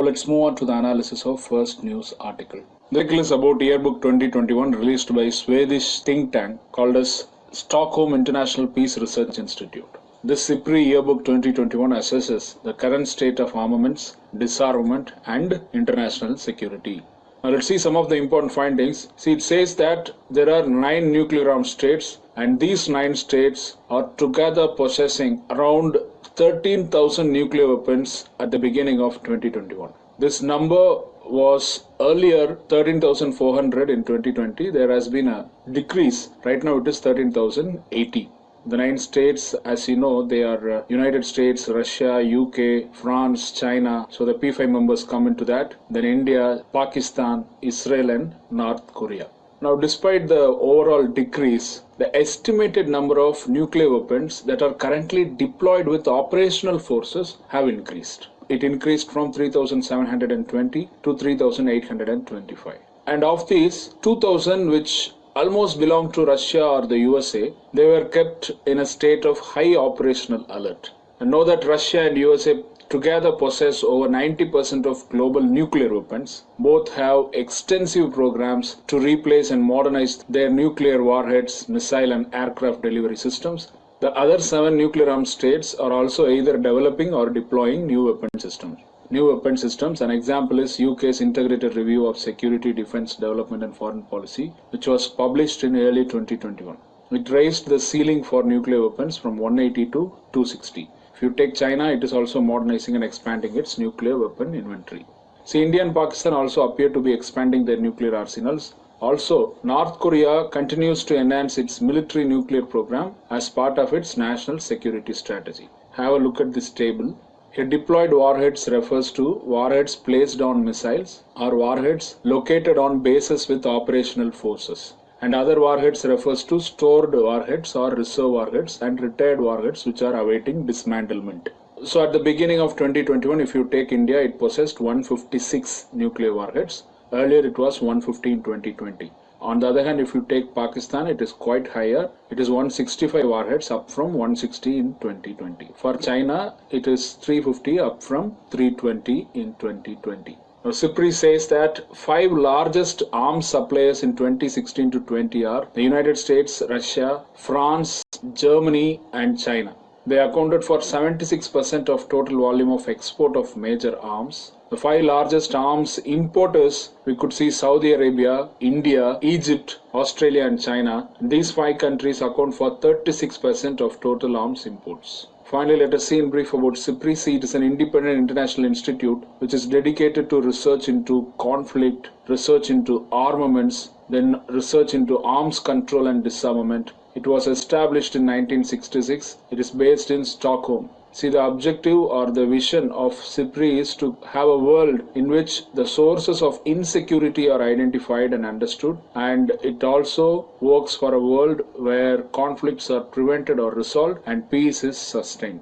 Let's move on to the analysis of first news article. The article is about Yearbook 2021 released by Swedish think tank called as Stockholm International Peace Research Institute. This SIPRI Yearbook 2021 assesses the current state of armaments, disarmament and international security. Now let's see some of the important findings. See, it says that there are 9 nuclear armed states and these 9 states are together possessing around 13,000 nuclear weapons at the beginning of 2021. This number was earlier 13,400 in 2020. There has been a decrease. Right now it is 13,080. The 9 states, as you know, they are United States, Russia, UK, France, China. So the P5 members come into that. Then India, Pakistan, Israel and North Korea. Now, despite the overall decrease, the estimated number of nuclear weapons that are currently deployed with operational forces have increased. It increased from 3,720 to 3,825. And of these, 2,000 which almost belong to Russia or the USA, they were kept in a state of high operational alert. And know that Russia and USA together possess over 90% of global nuclear weapons. Both have extensive programs to replace and modernize their nuclear warheads, missile and aircraft delivery systems. The other 7 nuclear armed states are also either developing or deploying new weapon systems. An example is UK's Integrated Review of Security, Defence, Development and Foreign Policy, which was published in early 2021. It raised the ceiling for nuclear weapons from 180 to 260. If you take China, it is also modernizing and expanding its nuclear weapon inventory. See, India and Pakistan also appear to be expanding their nuclear arsenals. Also, North Korea continues to enhance its military nuclear program as part of its national security strategy. Have a look at this table. Here, deployed warheads refers to warheads placed on missiles or warheads located on bases with operational forces. And other warheads refers to stored warheads or reserve warheads and retired warheads which are awaiting dismantlement. So at the beginning of 2021, if you take India, it possessed 156 nuclear warheads. Earlier it was 150 in 2020. On the other hand, if you take Pakistan, it is quite higher. It is 165 warheads up from 160 in 2020. For China, it is 350 up from 320 in 2020. Now, SIPRI says that 5 largest arms suppliers in 2016 to 20 are the United States, Russia, France, Germany and China. They accounted for 76% of total volume of export of major arms. The 5 largest arms importers, we could see Saudi Arabia, India, Egypt, Australia and China. These 5 countries account for 36% of total arms imports. Finally, let us see in brief about SIPRI. It is an independent international institute which is dedicated to research into conflict, research into armaments, then research into arms control and disarmament. It was established in 1966. It is based in Stockholm. See, the objective or the vision of SIPRI is to have a world in which the sources of insecurity are identified and understood, and it also works for a world where conflicts are prevented or resolved and peace is sustained.